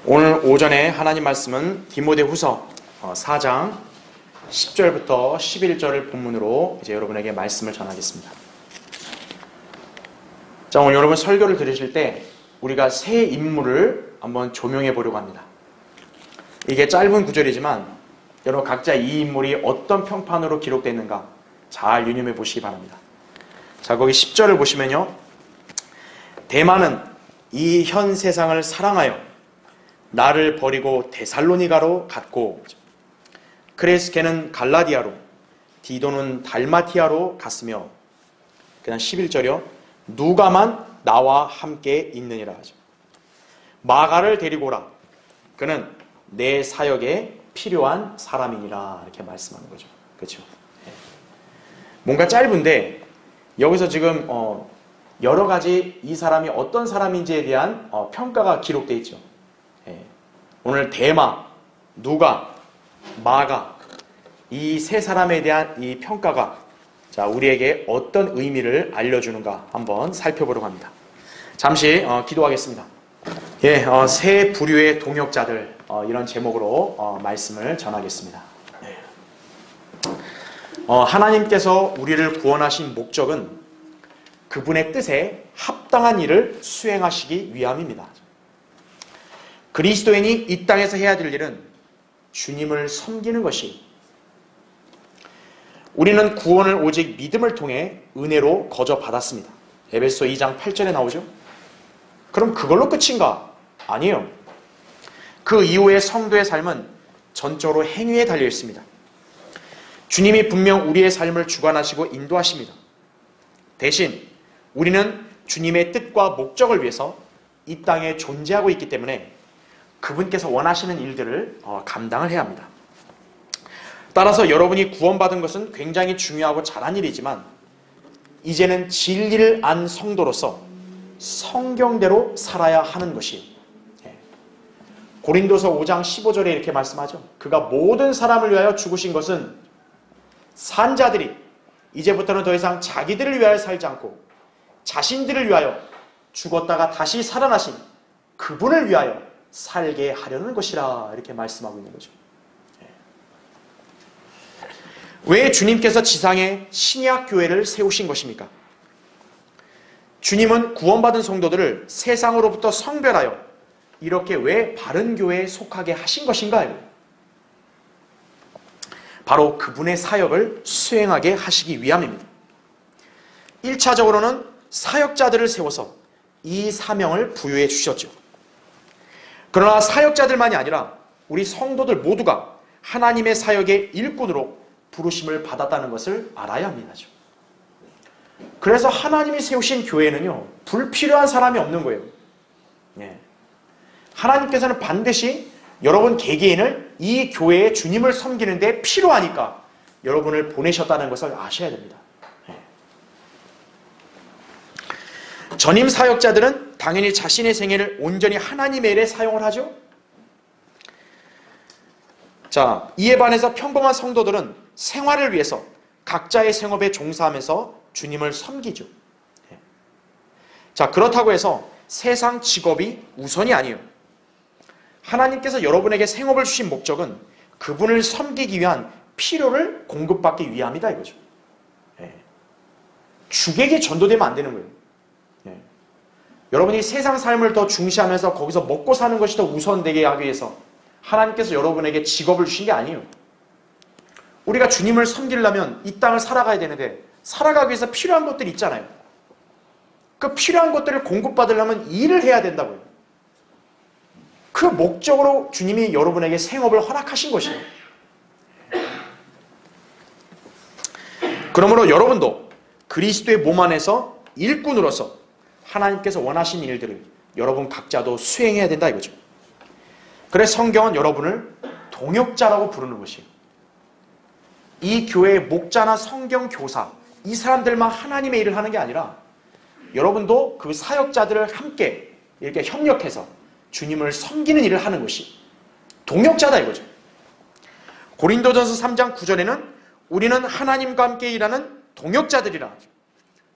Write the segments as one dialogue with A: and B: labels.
A: 오늘 오전에 하나님 말씀은 디모데후서 4장 10절부터 11절을 본문으로 이제 여러분에게 말씀을 전하겠습니다. 자, 오늘 여러분 설교를 들으실 때 우리가 세 인물을 한번 조명해 보려고 합니다. 이게 짧은 구절이지만 여러분 각자 이 인물이 어떤 평판으로 기록되어 잘 유념해 보시기 바랍니다. 자, 거기 10절을 보시면요, 대만은 이 현 세상을 사랑하여 나를 버리고 데살로니가로 갔고, 크레스케는 갈라디아로, 디도는 달마티아로 갔으며, 그냥 11절이요, 누가만 나와 함께 있느니라 하죠. 마가를 데리고 오라. 그는 내 사역에 필요한 사람이니라. 이렇게 말씀하는 거죠. 그렇죠? 뭔가 짧은데 여기서 지금 여러 가지 이 사람이 어떤 사람인지에 대한 평가가 기록되어 있죠. 오늘 대마, 누가, 마가, 이 세 사람에 대한 이 평가가 자, 우리에게 어떤 의미를 알려주는가 한번 살펴보려고 합니다. 잠시 기도하겠습니다. 세 부류의 동역자들, 이런 제목으로 말씀을 전하겠습니다. 하나님께서 우리를 구원하신 목적은 그분의 뜻에 합당한 일을 수행하시기 위함입니다. 그리스도인이 이 땅에서 해야 될 일은 주님을 섬기는 것이, 우리는 구원을 오직 믿음을 통해 은혜로 거저 받았습니다. 에베소 2장 8절에 나오죠. 그럼 그걸로 끝인가? 아니에요. 그 이후의 성도의 삶은 전적으로 행위에 달려 있습니다. 주님이 분명 우리의 삶을 주관하시고 인도하십니다. 대신 우리는 주님의 뜻과 목적을 위해서 이 땅에 존재하고 있기 때문에 그분께서 원하시는 일들을 감당을 해야 합니다. 따라서 여러분이 구원받은 것은 굉장히 중요하고 잘한 일이지만 이제는 진리를 안 성도로서 성경대로 살아야 하는 것이, 고린도서 5장 15절에 이렇게 말씀하죠. 그가 모든 사람을 위하여 죽으신 것은 산자들이 이제부터는 더 이상 자기들을 위하여 살지 않고 자신들을 위하여 죽었다가 다시 살아나신 그분을 위하여 살게 하려는 것이라, 이렇게 말씀하고 있는 거죠. 왜 주님께서 지상에 신약 교회를 세우신 것입니까? 주님은 구원받은 성도들을 세상으로부터 성별하여 이렇게 왜 바른 교회에 속하게 하신 것인가요? 바로 그분의 사역을 수행하게 하시기 위함입니다. 1차적으로는 사역자들을 세워서 이 사명을 부여해 주셨죠. 그러나 사역자들만이 아니라 우리 성도들 모두가 하나님의 사역의 일꾼으로 부르심을 받았다는 것을 알아야 합니다. 그래서 하나님이 세우신 교회는요, 불필요한 사람이 없는 거예요. 하나님께서는 반드시 여러분 개개인을 이 교회에 주님을 섬기는 데 필요하니까 여러분을 보내셨다는 것을 아셔야 됩니다. 전임 사역자들은 당연히 자신의 생애를 온전히 하나님의 일에 사용을 하죠. 자, 이에 반해서 평범한 성도들은 생활을 위해서 각자의 생업에 종사하면서 주님을 섬기죠. 자, 그렇다고 해서 세상 직업이 우선이 아니에요. 하나님께서 여러분에게 생업을 주신 목적은 그분을 섬기기 위한 필요를 공급받기 위함이다 이거죠. 주객이 전도되면 안 되는 거예요. 여러분이 세상 삶을 더 중시하면서 거기서 먹고 사는 것이 더 우선되게 하기 위해서 하나님께서 여러분에게 직업을 주신 게 아니에요. 우리가 주님을 섬기려면 이 땅을 살아가야 되는데 살아가기 위해서 필요한 것들이 있잖아요. 그 필요한 것들을 공급받으려면 일을 해야 된다고요. 그 목적으로 주님이 여러분에게 생업을 허락하신 것이에요. 그러므로 여러분도 그리스도의 몸 안에서 일꾼으로서 하나님께서 원하신 일들을 여러분 각자도 수행해야 된다 이거죠. 그래서 성경은 여러분을 동역자라고 부르는 것이에요. 이 교회의 목자나 성경 교사, 이 사람들만 하나님의 일을 하는 게 아니라 여러분도 그 사역자들을 함께 이렇게 협력해서 주님을 섬기는 일을 하는 것이 동역자다 이거죠. 고린도전서 3장 9절에는 우리는 하나님과 함께 일하는 동역자들이라 하죠.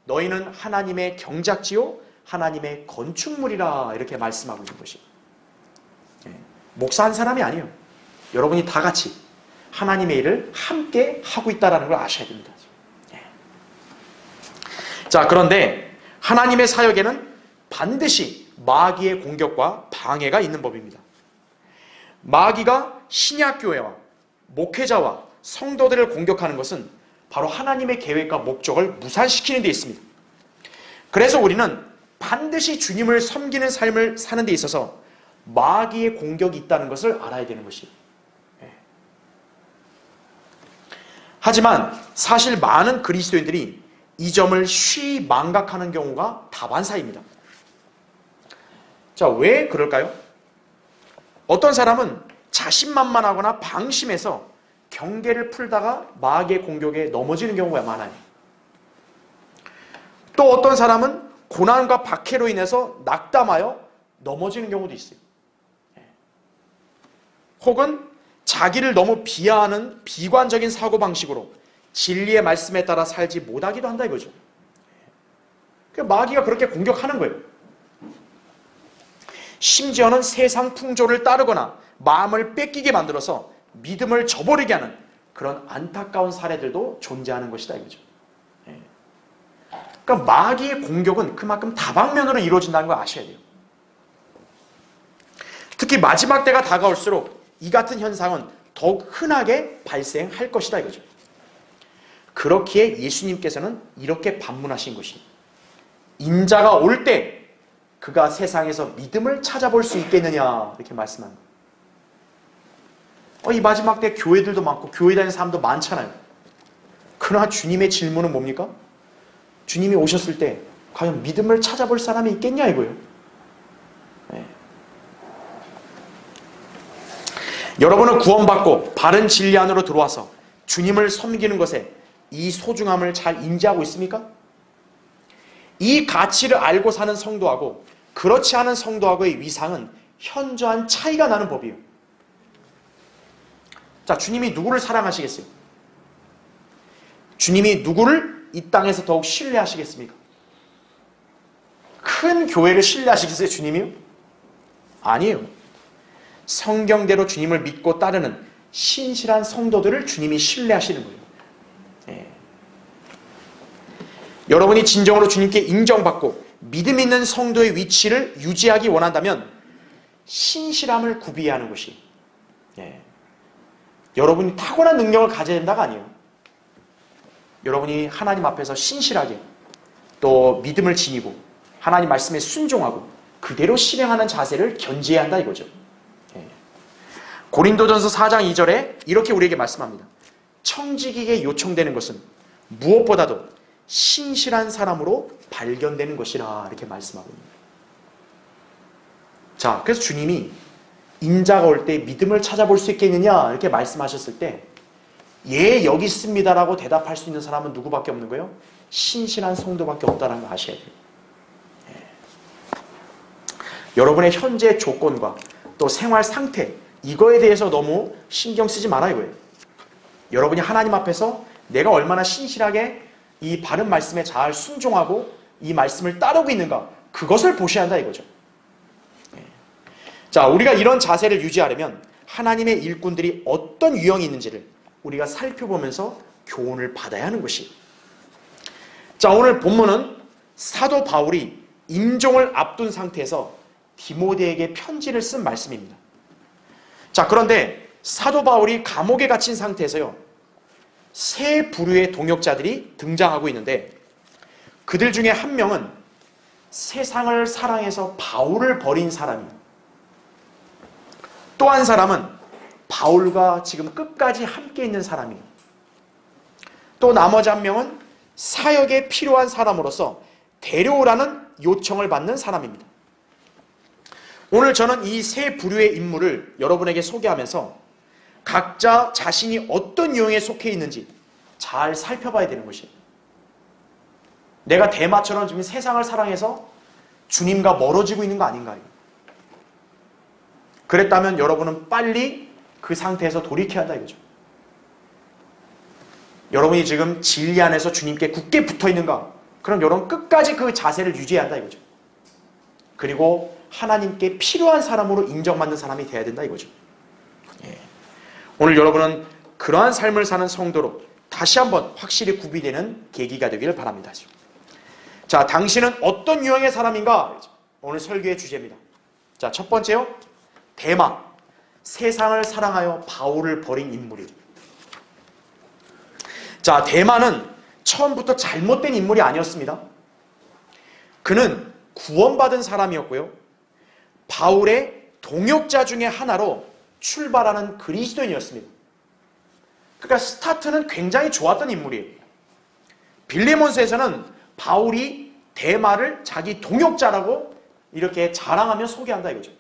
A: 너희는 하나님의 경작지요 하나님의 건축물이라, 이렇게 말씀하고 있는 것이. 목사 한 사람이 아니에요. 여러분이 다 같이 하나님의 일을 함께 하고 있다는 걸 아셔야 됩니다. 자, 그런데 하나님의 사역에는 반드시 마귀의 공격과 방해가 있는 법입니다. 마귀가 신약교회와 목회자와 성도들을 공격하는 것은 바로 하나님의 계획과 목적을 무산시키는 데 있습니다. 그래서 우리는 반드시 주님을 섬기는 삶을 사는 데 있어서 마귀의 공격이 있다는 것을 알아야 되는 것이에요. 하지만 사실 많은 그리스도인들이 이 점을 쉬이 망각하는 경우가 다반사입니다. 자, 왜 그럴까요? 어떤 사람은 자신만만하거나 방심해서 경계를 풀다가 마귀의 공격에 넘어지는 경우가 많아요. 또 어떤 사람은 고난과 박해로 인해서 낙담하여 넘어지는 경우도 있어요. 혹은 자기를 너무 비하하는 비관적인 사고방식으로 진리의 말씀에 따라 살지 못하기도 한다 이거죠. 마귀가 그렇게 공격하는 거예요. 심지어는 세상 풍조를 따르거나 마음을 뺏기게 만들어서 믿음을 저버리게 하는 그런 안타까운 사례들도 존재하는 것이다 이거죠. 그러니까 마귀의 공격은 그만큼 다방면으로 이루어진다는 걸 아셔야 돼요. 특히 마지막 때가 다가올수록 이 같은 현상은 더욱 흔하게 발생할 것이다 이거죠. 그렇기에 예수님께서는 이렇게 반문하신 것이 인자가 올 때 그가 세상에서 믿음을 찾아볼 수 있겠느냐 이렇게 말씀합니다. 이 마지막 때 교회들도 많고 교회 다니는 사람도 많잖아요. 그러나 주님의 질문은 뭡니까? 주님이 오셨을 때 과연 믿음을 찾아볼 사람이 있겠냐 이거예요. 네. 여러분은 구원받고 바른 진리 안으로 들어와서 주님을 섬기는 것에 이 소중함을 잘 인지하고 있습니까? 이 가치를 알고 사는 성도하고 그렇지 않은 성도하고의 위상은 현저한 차이가 나는 법이에요. 자, 주님이 누구를 사랑하시겠어요? 주님이 누구를 이 땅에서 더욱 신뢰하시겠습니까? 큰 교회를 신뢰하시겠어요, 주님이요? 아니에요. 성경대로 주님을 믿고 따르는 신실한 성도들을 주님이 신뢰하시는 거예요. 여러분이 진정으로 주님께 인정받고 믿음 있는 성도의 위치를 유지하기 원한다면 신실함을 구비해야 하는 것이 여러분이 탁월한 능력을 가져야 된다가 아니에요. 여러분이 하나님 앞에서 신실하게 또 믿음을 지니고 하나님 말씀에 순종하고 그대로 실행하는 자세를 견지해야 한다 이거죠. 고린도전서 4장 2절에 이렇게 우리에게 말씀합니다. 청지기에게 요청되는 것은 무엇보다도 신실한 사람으로 발견되는 것이라 이렇게 말씀하고 있습니다. 자, 그래서 주님이 인자가 올 때 믿음을 찾아볼 수 있겠느냐 이렇게 말씀하셨을 때 예, 여기 있습니다라고 대답할 수 있는 사람은 누구밖에 없는 거예요? 신실한 성도밖에 없다는 걸 아셔야 돼요. 여러분의 현재 조건과 또 생활 상태 이거에 대해서 너무 신경 쓰지 말아요 이거예요. 여러분이 하나님 앞에서 내가 얼마나 신실하게 이 바른 말씀에 잘 순종하고 이 말씀을 따르고 있는가 그것을 보셔야 한다 이거죠. 자, 우리가 이런 자세를 유지하려면 하나님의 일꾼들이 어떤 유형이 있는지를 우리가 살펴보면서 교훈을 받아야 하는 것이. 자, 오늘 본문은 사도 바울이 임종을 앞둔 상태에서 디모데에게 편지를 쓴 말씀입니다. 자, 그런데 사도 바울이 감옥에 갇힌 상태에서요, 세 부류의 동역자들이 등장하고 있는데 그들 중에 한 명은 세상을 사랑해서 바울을 버린 사람이에요. 또 한 사람은 바울과 지금 끝까지 함께 있는 사람이에요. 또 나머지 한 명은 사역에 필요한 사람으로서 데려오라는 요청을 받는 사람입니다. 오늘 저는 이 세 부류의 인물을 여러분에게 소개하면서 각자 자신이 어떤 유형에 속해 있는지 잘 살펴봐야 되는 것이에요. 내가 데마처럼 지금 세상을 사랑해서 주님과 멀어지고 있는 거 아닌가요? 그랬다면 여러분은 빨리 그 상태에서 돌이켜야 한다 이거죠. 여러분이 지금 진리 안에서 주님께 굳게 붙어 있는가? 그럼 여러분 끝까지 그 자세를 유지해야 한다 이거죠. 그리고 하나님께 필요한 사람으로 인정받는 사람이 돼야 된다 이거죠. 오늘 여러분은 그러한 삶을 사는 성도로 다시 한번 확실히 구비되는 계기가 되기를 바랍니다. 자, 당신은 어떤 유형의 사람인가? 오늘 설교의 주제입니다. 자, 첫 번째요. 데마. 세상을 사랑하여 바울을 버린 인물이에요. 자, 데마는 처음부터 잘못된 인물이 아니었습니다. 그는 구원받은 사람이었고요. 바울의 동역자 중에 하나로 출발하는 그리스도인이었습니다. 그러니까 스타트는 굉장히 좋았던 인물이에요. 빌레몬서에서는 바울이 데마를 자기 동역자라고 이렇게 자랑하며 소개한다 이거죠.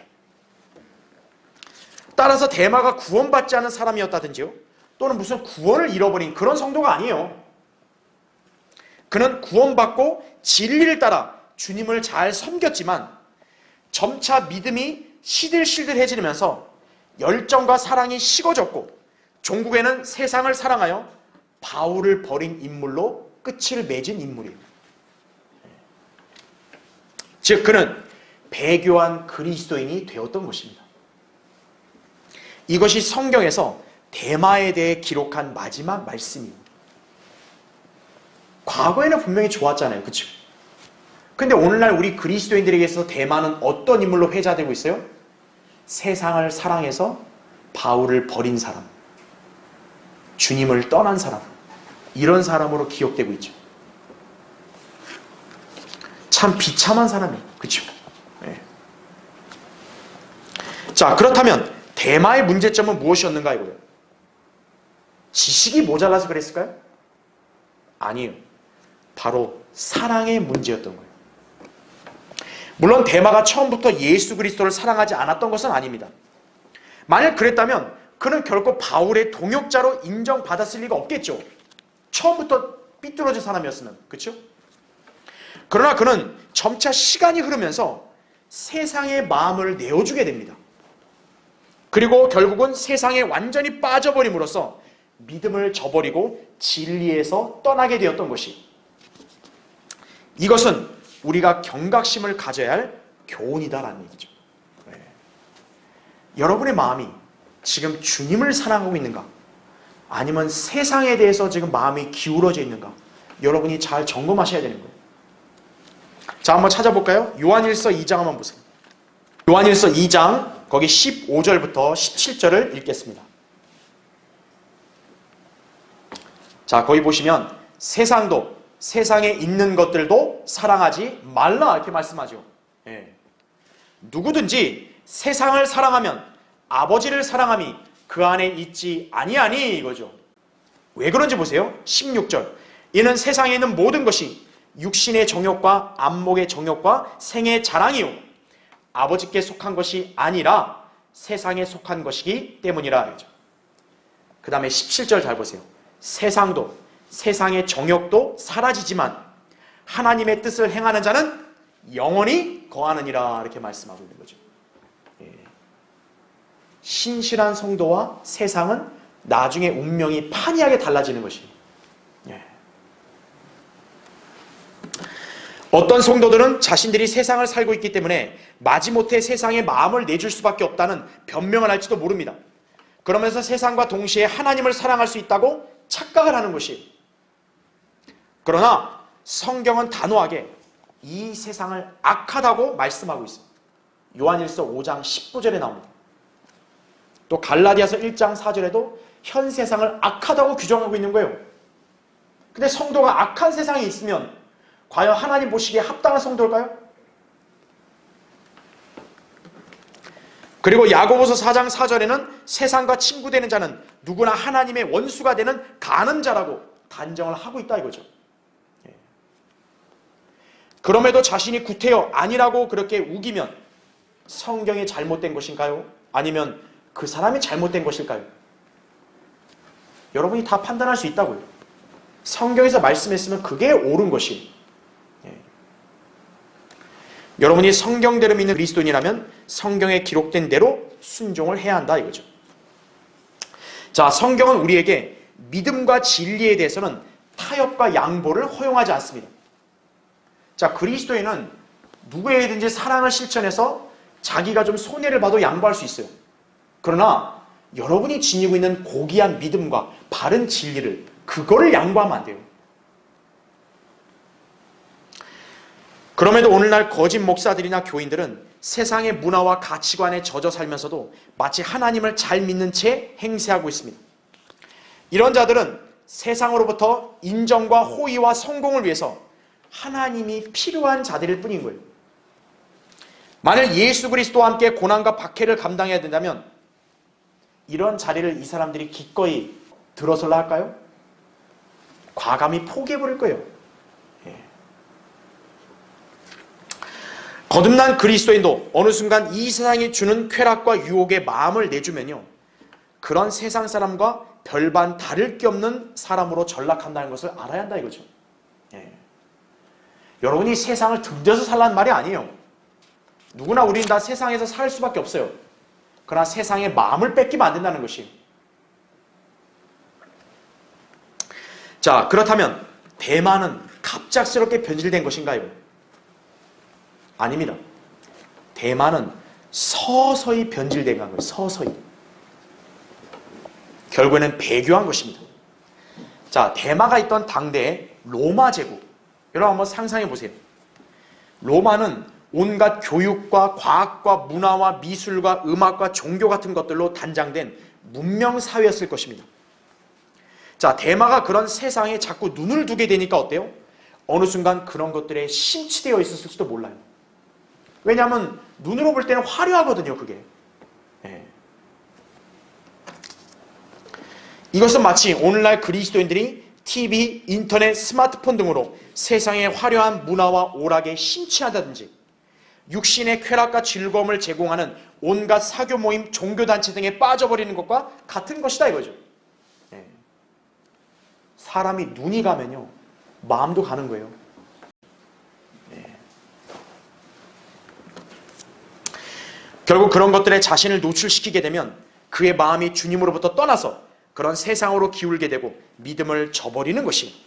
A: 따라서 데마가 구원받지 않은 사람이었다든지요, 또는 무슨 구원을 잃어버린 그런 성도가 아니에요. 그는 구원받고 진리를 따라 주님을 잘 섬겼지만 점차 믿음이 시들시들해지면서 열정과 사랑이 식어졌고 종국에는 세상을 사랑하여 바울을 버린 인물로 끝을 맺은 인물이에요. 즉 그는 배교한 그리스도인이 되었던 것입니다. 이것이 성경에서 데마에 대해 기록한 마지막 말씀입니다. 과거에는 분명히 좋았잖아요. 그렇죠? 근데 오늘날 우리 그리스도인들에게서 데마는 어떤 인물로 회자되고 있어요? 세상을 사랑해서 바울을 버린 사람, 주님을 떠난 사람, 이런 사람으로 기억되고 있죠. 참 비참한 사람이에요. 그렇죠? 네. 자, 그렇다면 데마의 문제점은 무엇이었는가 이거예요? 지식이 모자라서 그랬을까요? 아니에요. 바로 사랑의 문제였던 거예요. 물론 데마가 처음부터 예수 그리스도를 사랑하지 않았던 것은 아닙니다. 만약 그랬다면 그는 결코 바울의 동역자로 인정받았을 리가 없겠죠. 처음부터 삐뚤어진 사람이었으면. 그렇죠? 그러나 그는 점차 시간이 흐르면서 세상의 마음을 내어주게 됩니다. 그리고 결국은 세상에 완전히 빠져버림으로써 믿음을 저버리고 진리에서 떠나게 되었던 것이, 이것은 우리가 경각심을 가져야 할 교훈이다라는 얘기죠. 네. 여러분의 마음이 지금 주님을 사랑하고 있는가? 아니면 세상에 대해서 지금 마음이 기울어져 있는가? 여러분이 잘 점검하셔야 되는 거예요. 자, 한번 찾아볼까요? 요한일서 2장 한번 보세요. 요한일서 2장 거기 15절부터 17절을 읽겠습니다. 자, 거기 보시면 세상도 세상에 있는 것들도 사랑하지 말라 이렇게 말씀하죠. 예. 누구든지 세상을 사랑하면 아버지를 사랑함이 그 안에 있지 아니하니 이거죠. 왜 그런지 보세요. 16절. 이는 세상에 있는 모든 것이 육신의 정욕과 안목의 정욕과 생의 자랑이요 아버지께 속한 것이 아니라 세상에 속한 것이기 때문이라. 그 다음에 17절 잘 보세요. 세상도 세상의 정욕도 사라지지만 하나님의 뜻을 행하는 자는 영원히 거하느니라 이렇게 말씀하고 있는 거죠. 신실한 성도와 세상은 나중에 운명이 판이하게 달라지는 것이에요. 어떤 성도들은 자신들이 세상을 살고 있기 때문에 마지못해 세상에 마음을 내줄 수밖에 없다는 변명을 할지도 모릅니다. 그러면서 세상과 동시에 하나님을 사랑할 수 있다고 착각을 하는 것이에요. 그러나 성경은 단호하게 이 세상을 악하다고 말씀하고 있습니다. 요한일서 5장 19절에 나옵니다. 또 갈라디아서 1장 4절에도 현 세상을 악하다고 규정하고 있는 거예요. 근데 성도가 악한 세상에 있으면 과연 하나님 보시기에 합당한 성도일까요? 그리고 야고보서 4장 4절에는 세상과 친구되는 자는 누구나 하나님의 원수가 되는 가는 자라고 단정을 하고 있다 이거죠. 그럼에도 자신이 구태여 아니라고 그렇게 우기면 성경이 잘못된 것인가요? 아니면 그 사람이 잘못된 것일까요? 여러분이 다 판단할 수 있다고요. 성경에서 말씀했으면 그게 옳은 것이에요. 여러분이 성경대로 믿는 그리스도인이라면 성경에 기록된 대로 순종을 해야 한다 이거죠. 자, 성경은 우리에게 믿음과 진리에 대해서는 타협과 양보를 허용하지 않습니다. 자, 그리스도인은 누구에게든지 사랑을 실천해서 자기가 좀 손해를 봐도 양보할 수 있어요. 그러나 여러분이 지니고 있는 고귀한 믿음과 바른 진리를, 그거를 양보하면 안 돼요. 그럼에도 오늘날 거짓 목사들이나 교인들은 세상의 문화와 가치관에 젖어 살면서도 마치 하나님을 잘 믿는 채 행세하고 있습니다. 이런 자들은 세상으로부터 인정과 호의와 성공을 위해서 하나님이 필요한 자들일 뿐인 거예요. 만일 예수 그리스도와 함께 고난과 박해를 감당해야 된다면 이런 자리를 이 사람들이 기꺼이 들어설라 할까요? 과감히 포기해버릴 거예요. 거듭난 그리스도인도 어느 순간 이 세상이 주는 쾌락과 유혹에 마음을 내주면요, 그런 세상 사람과 별반 다를 게 없는 사람으로 전락한다는 것을 알아야 한다 이거죠. 여러분이 세상을 등져서 살라는 말이 아니에요. 누구나 우리는 다 세상에서 살 수밖에 없어요. 그러나 세상의 마음을 뺏기면 안 된다는 것이. 자, 그렇다면 대만은 갑작스럽게 변질된 것인가요? 아닙니다. 대만은 서서히 변질된 거예요. 서서히. 결국에는 배교한 것입니다. 자, 대마가 있던 당대의 로마 제국, 여러분 한번 상상해 보세요. 로마는 온갖 교육과 과학과 문화와 미술과 음악과 종교 같은 것들로 단장된 문명 사회였을 것입니다. 자, 대마가 그런 세상에 자꾸 눈을 두게 되니까 어때요? 어느 순간 그런 것들에 심취되어 있었을지도 몰라요. 왜냐하면 눈으로 볼 때는 화려하거든요, 그게. 이것은 마치 오늘날 그리스도인들이 TV, 인터넷, 스마트폰 등으로 세상의 화려한 문화와 오락에 심취한다든지 육신의 쾌락과 즐거움을 제공하는 온갖 사교 모임, 종교단체 등에 빠져버리는 것과 같은 것이다 이거죠. 사람이 눈이 가면요, 마음도 가는 거예요. 결국 그런 것들에 자신을 노출시키게 되면 그의 마음이 주님으로부터 떠나서 그런 세상으로 기울게 되고 믿음을 저버리는 것입니다.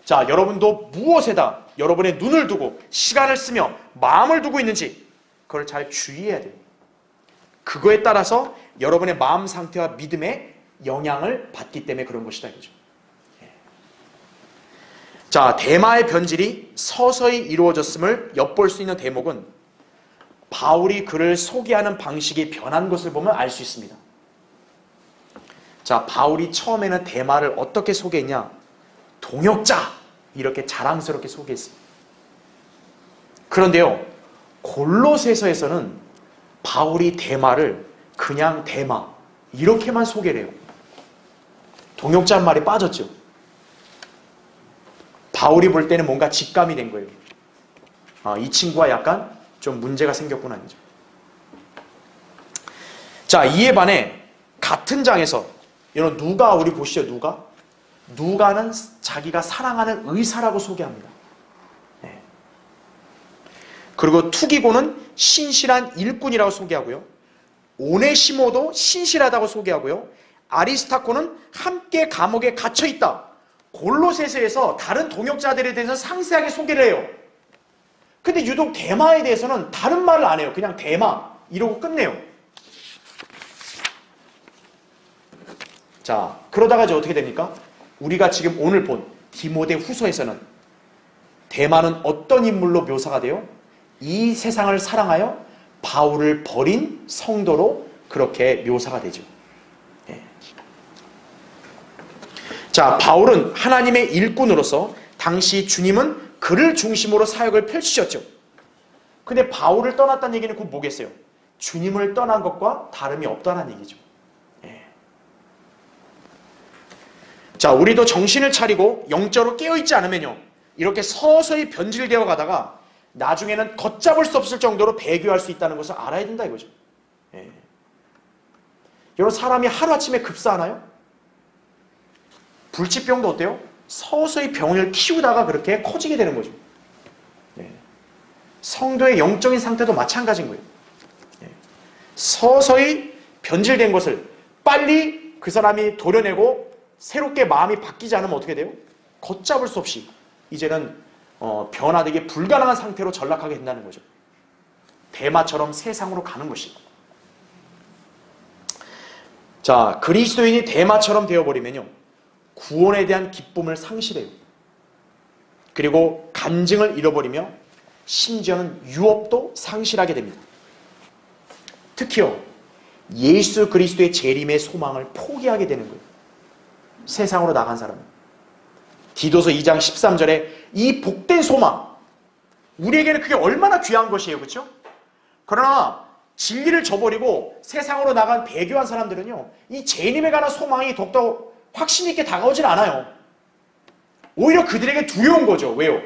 A: 자, 여러분도 무엇에다 여러분의 눈을 두고 시간을 쓰며 마음을 두고 있는지 그걸 잘 주의해야 돼요. 그거에 따라서 여러분의 마음 상태와 믿음에 영향을 받기 때문에 그런 것이다 이거죠. 자, 대마의 변질이 서서히 이루어졌음을 엿볼 수 있는 대목은 바울이 그를 소개하는 방식이 변한 것을 보면 알 수 있습니다. 자, 바울이 처음에는 대마를 어떻게 소개했냐? 동역자! 이렇게 자랑스럽게 소개했어요. 그런데요, 골로새서에서는 바울이 대마를 그냥 대마 이렇게만 소개를 해요. 동역자는 말이 빠졌죠. 바울이 볼 때는 뭔가 직감이 된 거예요. 아, 이 친구가 약간 좀 문제가 생겼구나 이죠. 자, 이에 반해 같은 장에서 여러분 누가, 우리 보시죠. 누가는 자기가 사랑하는 의사라고 소개합니다. 그리고 투기고는 신실한 일꾼이라고 소개하고요. 오네시모도 신실하다고 소개하고요. 아리스타코는 함께 감옥에 갇혀 있다. 골로새서에서 다른 동역자들에 대해서 상세하게 소개를 해요. 근데 유독 대마에 대해서는 다른 말을 안 해요. 그냥 대마 이러고 끝내요. 자, 그러다가 이제 어떻게 됩니까? 우리가 지금 오늘 본 디모데 후서에서는 대마는 어떤 인물로 묘사가 돼요? 이 세상을 사랑하여 바울을 버린 성도로 그렇게 묘사가 되죠. 자, 바울은 하나님의 일꾼으로서 당시 주님은 그를 중심으로 사역을 펼치셨죠. 근데 바울을 떠났다는 얘기는 곧 뭐겠어요? 주님을 떠난 것과 다름이 없다는 얘기죠. 자, 우리도 정신을 차리고 영적으로 깨어있지 않으면요, 이렇게 서서히 변질되어 가다가 나중에는 걷잡을 수 없을 정도로 배교할 수 있다는 것을 알아야 된다 이거죠. 여러분, 사람이 하루아침에 급사하나요? 불치병도 어때요? 서서히 병을 키우다가 그렇게 커지게 되는 거죠. 성도의 영적인 상태도 마찬가지인 거예요. 서서히 변질된 것을 빨리 그 사람이 도려내고 새롭게 마음이 바뀌지 않으면 어떻게 돼요? 걷잡을 수 없이 이제는 변화되기 불가능한 상태로 전락하게 된다는 거죠. 대마처럼 세상으로 가는 것이에요. 자, 그리스도인이 대마처럼 되어버리면요, 구원에 대한 기쁨을 상실해요. 그리고 간증을 잃어버리며 심지어는 유업도 상실하게 됩니다. 특히요, 예수 그리스도의 재림의 소망을 포기하게 되는 거예요. 세상으로 나간 사람은. 디도서 2장 13절에 이 복된 소망, 우리에게는 그게 얼마나 귀한 것이에요. 그렇죠? 그러나 진리를 저버리고 세상으로 나간 배교한 사람들은요, 이 재림에 관한 소망이 더욱더 확신 있게 다가오진 않아요. 오히려 그들에게 두려운 거죠. 왜요?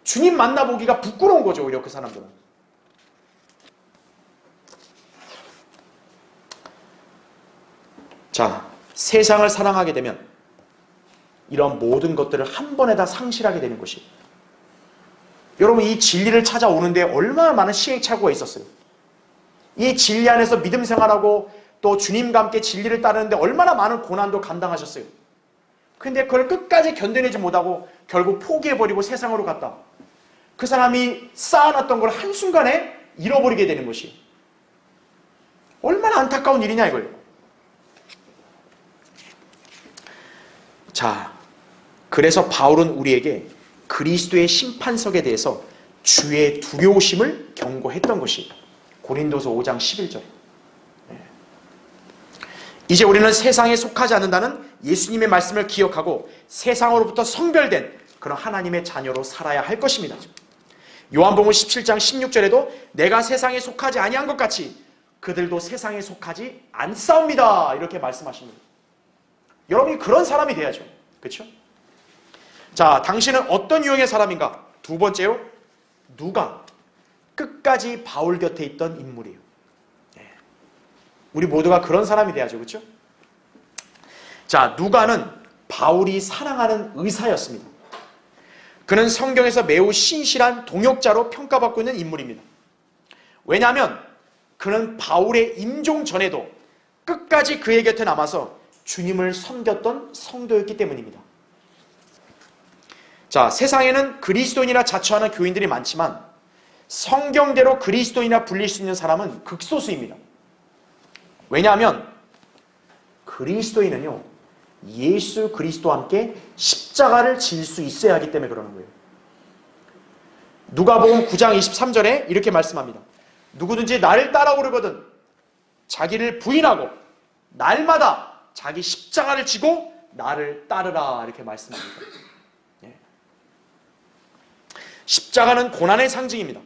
A: 주님 만나보기가 부끄러운 거죠. 오히려 그 사람들은. 자, 세상을 사랑하게 되면 이런 모든 것들을 한 번에 다 상실하게 되는 것이. 여러분, 이 진리를 찾아오는데 얼마나 많은 시행착오가 있었어요. 이 진리 안에서 믿음 생활하고 또 주님과 함께 진리를 따르는데 얼마나 많은 고난도 감당하셨어요. 근데 그걸 끝까지 견뎌내지 못하고 결국 포기해버리고 세상으로 갔다. 그 사람이 쌓아놨던 걸 한순간에 잃어버리게 되는 것이 얼마나 안타까운 일이냐 이거예요. 자, 그래서 바울은 우리에게 그리스도의 심판석에 대해서 주의 두려우심을 경고했던 것이 고린도서 5장 11절. 이제 우리는 세상에 속하지 않는다는 예수님의 말씀을 기억하고 세상으로부터 성별된 그런 하나님의 자녀로 살아야 할 것입니다. 요한복음 17장 16절에도 내가 세상에 속하지 아니한 것 같이 그들도 세상에 속하지 않사옵니다. 이렇게 말씀하십니다. 여러분이 그런 사람이 돼야죠. 그렇죠? 자, 당신은 어떤 유형의 사람인가? 두 번째요, 누가 끝까지 바울 곁에 있던 인물이에요. 우리 모두가 그런 사람이 돼야죠. 그렇죠? 자, 누가는 바울이 사랑하는 의사였습니다. 그는 성경에서 매우 신실한 동역자로 평가받고 있는 인물입니다. 왜냐하면 그는 바울의 임종 전에도 끝까지 그의 곁에 남아서 주님을 섬겼던 성도였기 때문입니다. 자, 세상에는 그리스도인이라 자처하는 교인들이 많지만 성경대로 그리스도인이라 불릴 수 있는 사람은 극소수입니다. 왜냐하면 그리스도인은요, 예수 그리스도와 함께 십자가를 질 수 있어야 하기 때문에 그러는 거예요. 누가복음 9장 23절에 이렇게 말씀합니다. 누구든지 나를 따라오려거든 자기를 부인하고 날마다 자기 십자가를 지고 나를 따르라, 이렇게 말씀합니다. 십자가는 고난의 상징입니다.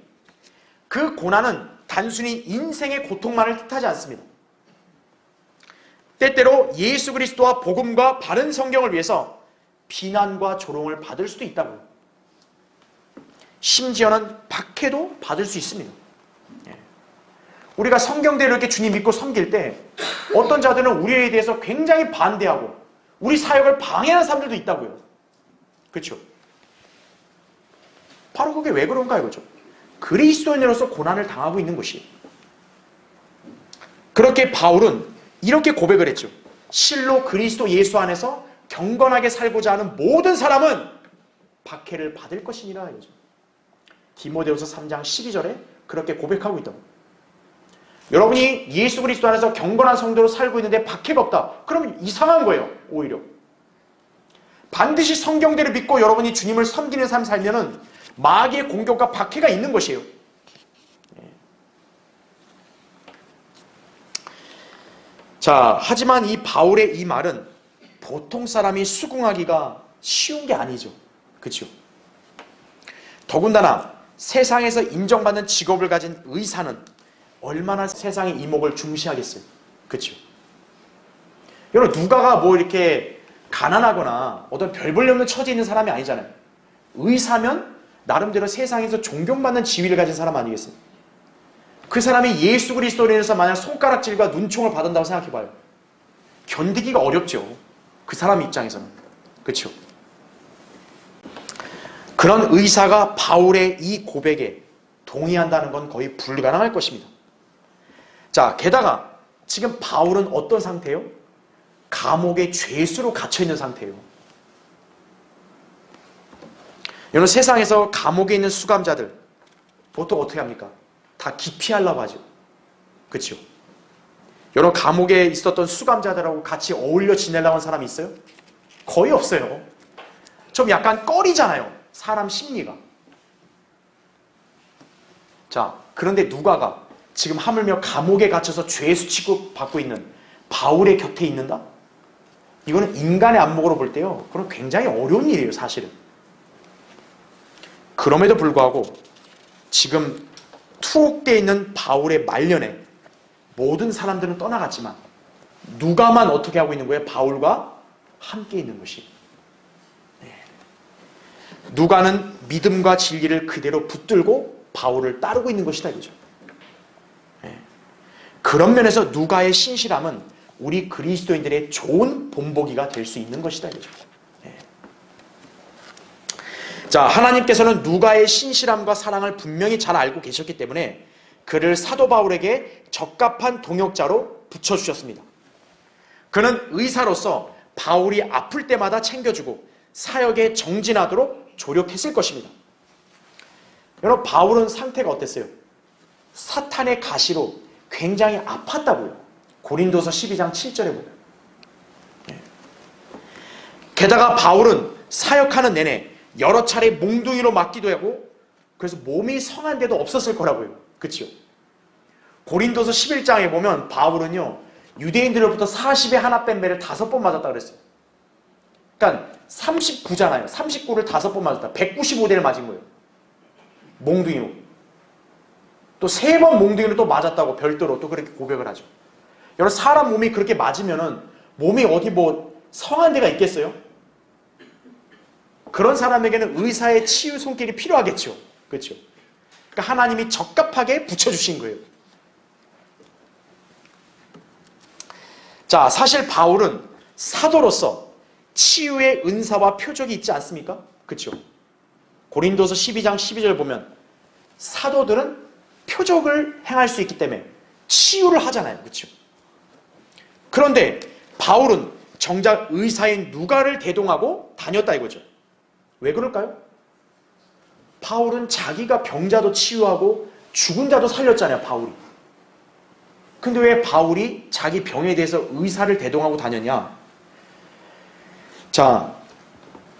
A: 그 고난은 단순히 인생의 고통만을 뜻하지 않습니다. 때때로 예수 그리스도와 복음과 바른 성경을 위해서 비난과 조롱을 받을 수도 있다고요. 심지어는 박해도 받을 수 있습니다. 우리가 성경대로 이렇게 주님 믿고 섬길 때 어떤 자들은 우리에 대해서 굉장히 반대하고 우리 사역을 방해하는 사람들도 있다고요. 그렇죠? 바로 그게 왜 그런가 이거죠. 그리스도인으로서 고난을 당하고 있는 것이. 그렇게 바울은 이렇게 고백을 했죠. 실로 그리스도 예수 안에서 경건하게 살고자 하는 모든 사람은 박해를 받을 것이니라 이거죠. 디모데후서 3장 12절에 그렇게 고백하고 있다고. 여러분이 예수 그리스도 안에서 경건한 성도로 살고 있는데 박해가 없다. 그러면 이상한 거예요. 오히려. 반드시 성경대로 믿고 여러분이 주님을 섬기는 삶 살면은 마귀의 공격과 박해가 있는 것이에요. 자, 하지만 이 바울의 이 말은 보통 사람이 수긍하기가 쉬운 게 아니죠. 그렇죠? 더군다나 세상에서 인정받는 직업을 가진 의사는 얼마나 세상의 이목을 중시하겠어요. 그렇죠? 여러분, 누가가 뭐 이렇게 가난하거나 어떤 별 볼 일 없는 처지에 있는 사람이 아니잖아요. 의사면 나름대로 세상에서 존경받는 지위를 가진 사람 아니겠어요? 그 사람이 예수 그리스도로 인해서 만약 손가락질과 눈총을 받는다고 생각해봐요. 견디기가 어렵죠. 그 사람 입장에서는. 그렇죠? 그런 의사가 바울의 이 고백에 동의한다는 건 거의 불가능할 것입니다. 자, 게다가 지금 바울은 어떤 상태예요? 감옥의 죄수로 갇혀있는 상태예요. 여러분, 세상에서 감옥에 있는 수감자들 보통 어떻게 합니까? 다 기피하려고 하죠. 그렇죠? 여러 감옥에 있었던 수감자들하고 같이 어울려 지내려고 하는 사람이 있어요? 거의 없어요. 좀 약간 꺼리잖아요. 사람 심리가. 자, 그런데 누가가 지금 하물며 감옥에 갇혀서 죄수 취급받고 있는 바울의 곁에 있는다? 이거는 인간의 안목으로 볼 때요, 그건 굉장히 어려운 일이에요, 사실은. 그럼에도 불구하고 지금 투옥되어 있는 바울의 말년에 모든 사람들은 떠나갔지만 누가만 어떻게 하고 있는 거예요? 바울과 함께 있는 것이. 누가는 믿음과 진리를 그대로 붙들고 바울을 따르고 있는 것이다, 이거죠. 그런 면에서 누가의 신실함은 우리 그리스도인들의 좋은 본보기가 될 수 있는 것이다, 이거죠. 자, 하나님께서는 누가의 신실함과 사랑을 분명히 잘 알고 계셨기 때문에 그를 사도 바울에게 적합한 동역자로 붙여주셨습니다. 그는 의사로서 바울이 아플 때마다 챙겨주고 사역에 정진하도록 조력했을 것입니다. 여러분, 바울은 상태가 어땠어요? 사탄의 가시로 굉장히 아팠다고요. 고린도서 12장 7절에 보면. 게다가 바울은 사역하는 내내 여러 차례 몽둥이로 맞기도 하고 그래서 몸이 성한 데도 없었을 거라고요. 그렇죠? 고린도서 11장에 보면 바울은요, 유대인들로부터 40에 하나 뺀 매를 5번 맞았다 그랬어요. 그러니까 39잖아요. 39를 5번 맞았다. 195대를 맞은 거예요. 몽둥이로. 또 3번 몽둥이로 또 맞았다고 별도로 또 그렇게 고백을 하죠. 여러분, 사람 몸이 그렇게 맞으면은 몸이 어디 뭐 성한 데가 있겠어요? 그런 사람에게는 의사의 치유 손길이 필요하겠죠. 그렇죠? 그러니까 하나님이 적합하게 붙여주신 거예요. 자, 사실 바울은 사도로서 치유의 은사와 표적이 있지 않습니까? 그렇죠? 고린도서 12장 12절 보면 사도들은 표적을 행할 수 있기 때문에 치유를 하잖아요. 그렇죠? 그런데 바울은 정작 의사인 누가를 대동하고 다녔다 이거죠. 왜 그럴까요? 바울은 자기가 병자도 치유하고 죽은 자도 살렸잖아요, 바울이. 근데 왜 바울이 자기 병에 대해서 의사를 대동하고 다녔냐? 자,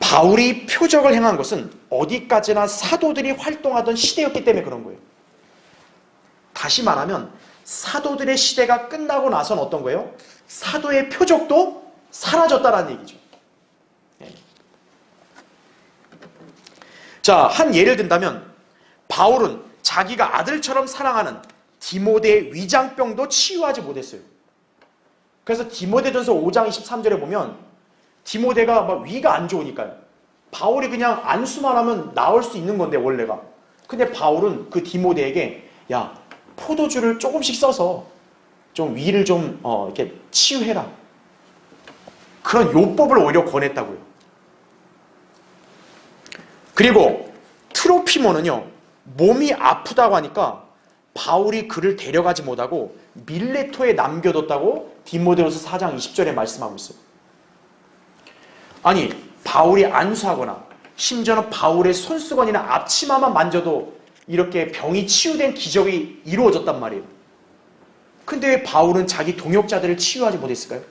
A: 바울이 표적을 행한 것은 어디까지나 사도들이 활동하던 시대였기 때문에 그런 거예요. 다시 말하면 사도들의 시대가 끝나고 나선 어떤 거예요? 사도의 표적도 사라졌다라는 얘기죠. 자, 한 예를 든다면 바울은 자기가 아들처럼 사랑하는 디모데의 위장병도 치유하지 못했어요. 그래서 디모데전서 5장 23절에 보면 디모데가 막 위가 안 좋으니까요. 바울이 그냥 안수만 하면 나을 수 있는 건데 원래가. 근데 바울은 그 디모데에게 야, 포도주를 조금씩 써서 좀 위를 좀 이렇게 치유해라. 그런 요법을 오히려 권했다고요. 그리고 트로피모는요, 몸이 아프다고 하니까 바울이 그를 데려가지 못하고 밀레토에 남겨뒀다고 디모데후서 4장 20절에 말씀하고 있어요. 아니, 바울이 안수하거나 심지어는 바울의 손수건이나 앞치마만 만져도 이렇게 병이 치유된 기적이 이루어졌단 말이에요. 근데 왜 바울은 자기 동역자들을 치유하지 못했을까요?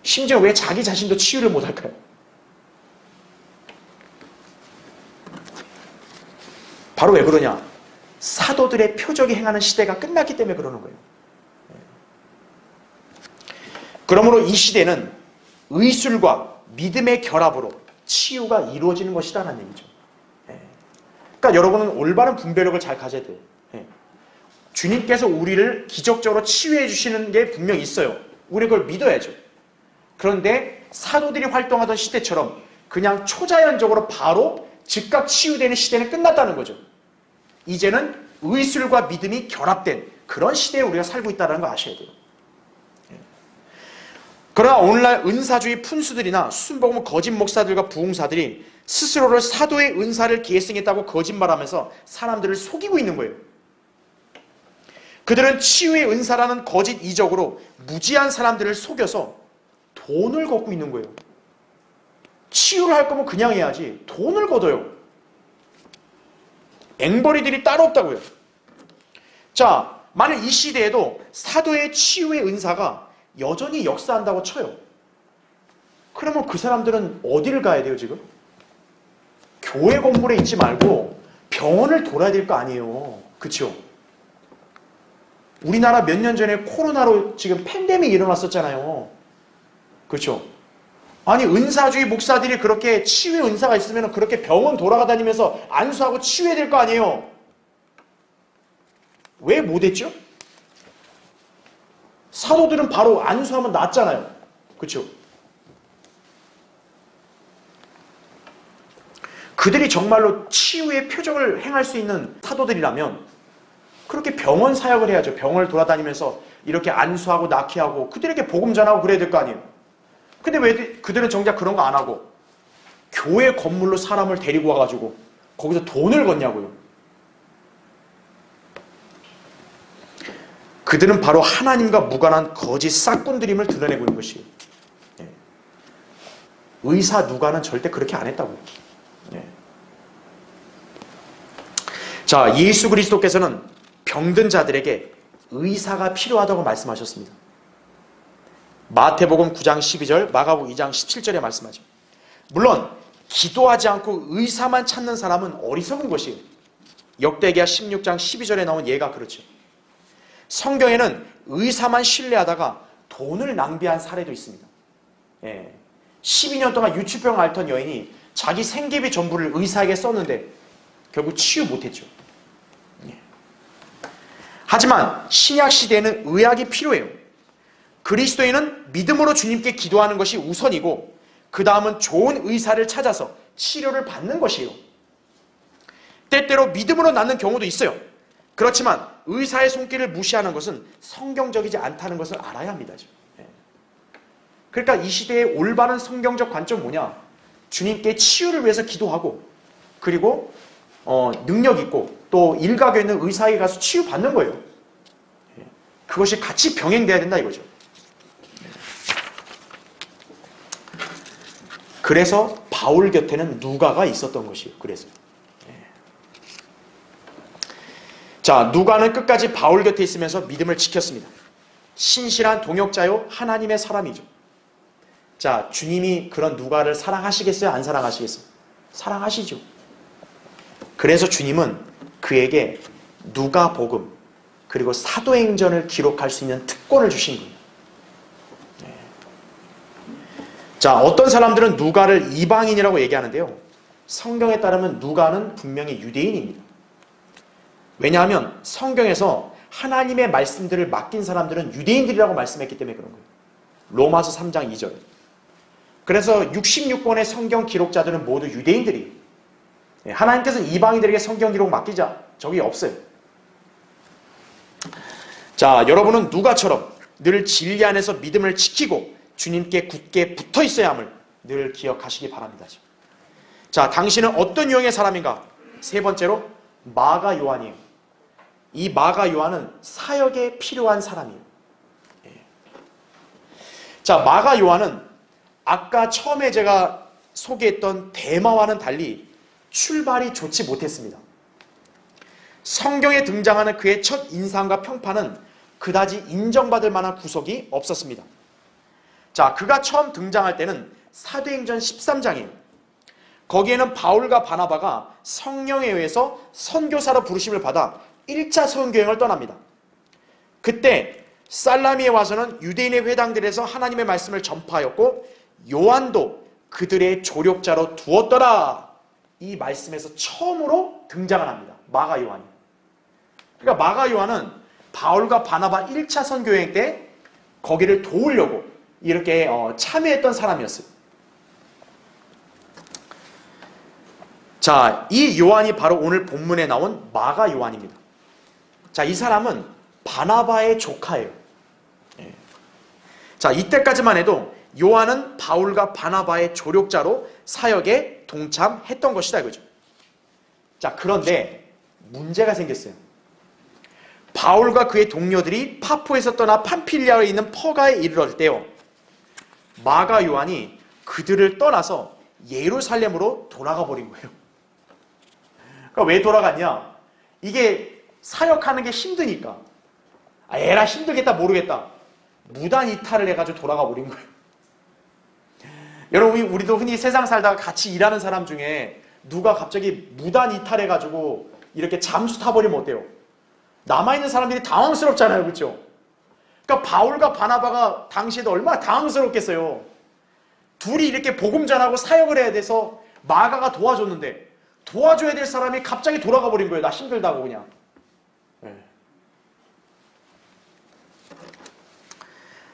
A: 심지어 왜 자기 자신도 치유를 못할까요? 바로 왜 그러냐? 사도들의 표적이 행하는 시대가 끝났기 때문에 그러는 거예요. 그러므로 이 시대는 의술과 믿음의 결합으로 치유가 이루어지는 것이다라는 얘기죠. 그러니까 여러분은 올바른 분별력을 잘 가져야 돼요. 주님께서 우리를 기적적으로 치유해 주시는 게 분명히 있어요. 우리 그걸 믿어야죠. 그런데 사도들이 활동하던 시대처럼 그냥 초자연적으로 바로 즉각 치유되는 시대는 끝났다는 거죠. 이제는 의술과 믿음이 결합된 그런 시대에 우리가 살고 있다는 거 아셔야 돼요. 그러나 오늘날 은사주의 푼수들이나 순복음 거짓 목사들과 부흥사들이 스스로를 사도의 은사를 계승했다고 거짓말하면서 사람들을 속이고 있는 거예요. 그들은 치유의 은사라는 거짓 이적으로 무지한 사람들을 속여서 돈을 걷고 있는 거예요. 치유를 할 거면 그냥 해야지 돈을 걷어요. 앵벌이들이 따로 없다고요. 자, 만약 이 시대에도 사도의 치유의 은사가 여전히 역사한다고 쳐요. 그러면 그 사람들은 어디를 가야 돼요, 지금? 교회 건물에 있지 말고 병원을 돌아야 될 거 아니에요. 그렇죠? 우리나라 몇 년 전에 코로나로 지금 팬데믹이 일어났었잖아요. 그렇죠? 아니, 은사주의 목사들이 그렇게 치유의 은사가 있으면 그렇게 병원 돌아다니면서 안수하고 치유해야 될 거 아니에요. 왜 못했죠? 사도들은 바로 안수하면 낫잖아요. 그렇죠? 그들이 정말로 치유의 표적을 행할 수 있는 사도들이라면 그렇게 병원 사역을 해야죠. 병원을 돌아다니면서 이렇게 안수하고 낙회하고 그들에게 복음 전하고 그래야 될 거 아니에요. 근데 왜 그들은 정작 그런 거 안 하고 교회 건물로 사람을 데리고 와가지고 거기서 돈을 걷냐고요. 그들은 바로 하나님과 무관한 거짓 싹꾼들임을 드러내고 있는 것이에요. 의사 누가는 절대 그렇게 안 했다고요. 자, 예수 그리스도께서는 병든 자들에게 의사가 필요하다고 말씀하셨습니다. 마태복음 9장 12절, 마가복음 2장 17절에 말씀하죠. 물론 기도하지 않고 의사만 찾는 사람은 어리석은 것이에요. 역대기야 16장 12절에 나온 예가 그렇죠. 성경에는 의사만 신뢰하다가 돈을 낭비한 사례도 있습니다. 12년 동안 유치병 앓던 여인이 자기 생계비 전부를 의사에게 썼는데 결국 치유 못했죠. 하지만 신약 시대에는 의학이 필요해요. 그리스도인은 믿음으로 주님께 기도하는 것이 우선이고 그 다음은 좋은 의사를 찾아서 치료를 받는 것이에요. 때때로 믿음으로 낫는 경우도 있어요. 그렇지만 의사의 손길을 무시하는 것은 성경적이지 않다는 것을 알아야 합니다. 그러니까 이 시대의 올바른 성경적 관점은 뭐냐? 주님께 치유를 위해서 기도하고 그리고 능력 있고 또 일각에 있는 의사에게 가서 치유받는 거예요. 그것이 같이 병행돼야 된다 이거죠. 그래서 바울 곁에는 누가가 있었던 것이에요. 그래서 자, 누가는 끝까지 바울 곁에 있으면서 믿음을 지켰습니다. 신실한 동역자요 하나님의 사람이죠. 자, 주님이 그런 누가를 사랑하시겠어요? 안 사랑하시겠어요? 사랑하시죠. 그래서 주님은 그에게 누가복음 그리고 사도행전을 기록할 수 있는 특권을 주신 거예요. 자, 어떤 사람들은 누가를 이방인이라고 얘기하는데요. 성경에 따르면 누가는 분명히 유대인입니다. 왜냐하면 성경에서 하나님의 말씀들을 맡긴 사람들은 유대인들이라고 말씀했기 때문에 그런 거예요. 로마서 3장 2절. 그래서 66권의 성경 기록자들은 모두 유대인들이에요. 하나님께서는 이방인들에게 성경 기록 맡기자. 저게 없어요. 자, 여러분은 누가처럼 늘 진리 안에서 믿음을 지키고 주님께 굳게 붙어 있어야 함을 늘 기억하시기 바랍니다. 자, 당신은 어떤 유형의 사람인가? 세 번째로 마가 요한이에요. 이 마가 요한은 사역에 필요한 사람이에요. 자, 마가 요한은 아까 처음에 제가 소개했던 데마와는 달리 출발이 좋지 못했습니다. 성경에 등장하는 그의 첫 인상과 평판은 그다지 인정받을 만한 구석이 없었습니다. 자, 그가 처음 등장할 때는 사도행전 13장이에요. 거기에는 바울과 바나바가 성령에 의해서 선교사로 부르심을 받아 1차 선교여행을 떠납니다. 그때 살라미에 와서는 유대인의 회당들에서 하나님의 말씀을 전파하였고 요한도 그들의 조력자로 두었더라. 이 말씀에서 처음으로 등장을 합니다. 마가 요한이. 그러니까 마가 요한은 바울과 바나바 1차 선교여행 때 거기를 도우려고 이렇게 참여했던 사람이었어요. 자, 이 요한이 바로 오늘 본문에 나온 마가 요한입니다. 자, 이 사람은 바나바의 조카예요. 자, 이때까지만 해도 요한은 바울과 바나바의 조력자로 사역에 동참했던 것이다 이거죠. 자, 그런데 문제가 생겼어요. 바울과 그의 동료들이 파포에서 떠나 팜필리아에 있는 퍼가에 이르렀을 때요, 마가 요한이 그들을 떠나서 예루살렘으로 돌아가 버린 거예요. 그러니까 왜 돌아갔냐? 이게 사역하는 게 힘드니까. 에라 힘들겠다 모르겠다. 무단 이탈을 해가지고 돌아가 버린 거예요. 여러분 우리도 흔히 세상 살다가 같이 일하는 사람 중에 누가 갑자기 무단 이탈해가지고 이렇게 잠수 타버리면 어때요? 남아있는 사람들이 당황스럽잖아요. 그렇죠? 그러니까 바울과 바나바가 당시에도 얼마나 당황스럽겠어요. 둘이 이렇게 복음 전하고 사역을 해야 돼서 마가가 도와줬는데 도와줘야 될 사람이 갑자기 돌아가 버린 거예요. 나 힘들다고 그냥. 네.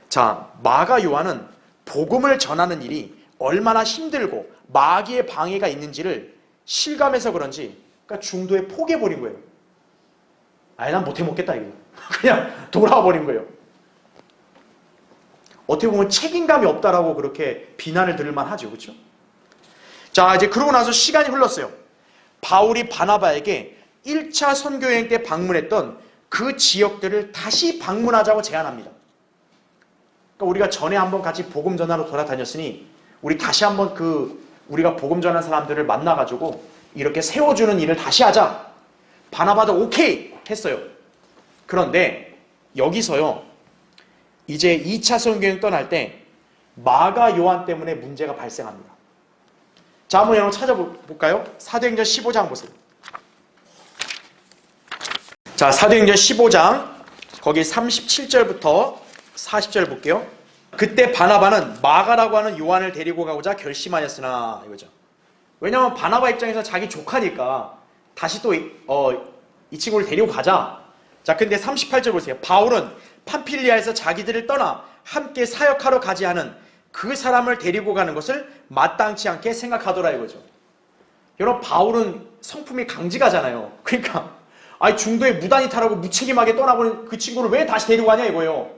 A: 자, 마가 요한은 복음을 전하는 일이 얼마나 힘들고 마귀의 방해가 있는지를 실감해서 그런지 그러니까 중도에 포기해버린 거예요. 아니 난 못해 먹겠다 이거. 그냥 돌아와 버린 거예요. 어떻게 보면 책임감이 없다라고 그렇게 비난을 들을 만하죠. 그렇죠? 자, 이제 그러고 나서 시간이 흘렀어요. 바울이 바나바에게 1차 선교여행 때 방문했던 그 지역들을 다시 방문하자고 제안합니다. 그러니까 우리가 전에 한번 같이 복음 전하러 돌아다녔으니 우리 다시 한번 우리가 복음 전하는 사람들을 만나가지고 이렇게 세워주는 일을 다시 하자. 바나바도 오케이 했어요. 그런데 여기서요. 이제 2차 선교여행 떠날 때 마가 요한 때문에 문제가 발생합니다. 자, 한번 여러분 찾아볼까요? 사도행전 15장 보세요. 자, 사도행전 15장 거기 37절부터 40절 볼게요. 그때 바나바는 마가라고 하는 요한을 데리고 가고자 결심하였으나 이거죠. 왜냐하면 바나바 입장에서 자기 조카니까 다시 또 이 친구를 데리고 가자. 자, 근데 38절 보세요. 바울은 팜필리아에서 자기들을 떠나 함께 사역하러 가지 않은 그 사람을 데리고 가는 것을 마땅치 않게 생각하더라 이거죠. 여러분 바울은 성품이 강직하잖아요. 그러니까 중도에 무단히 타라고 무책임하게 떠나버린 그 친구를 왜 다시 데리고 가냐 이거예요.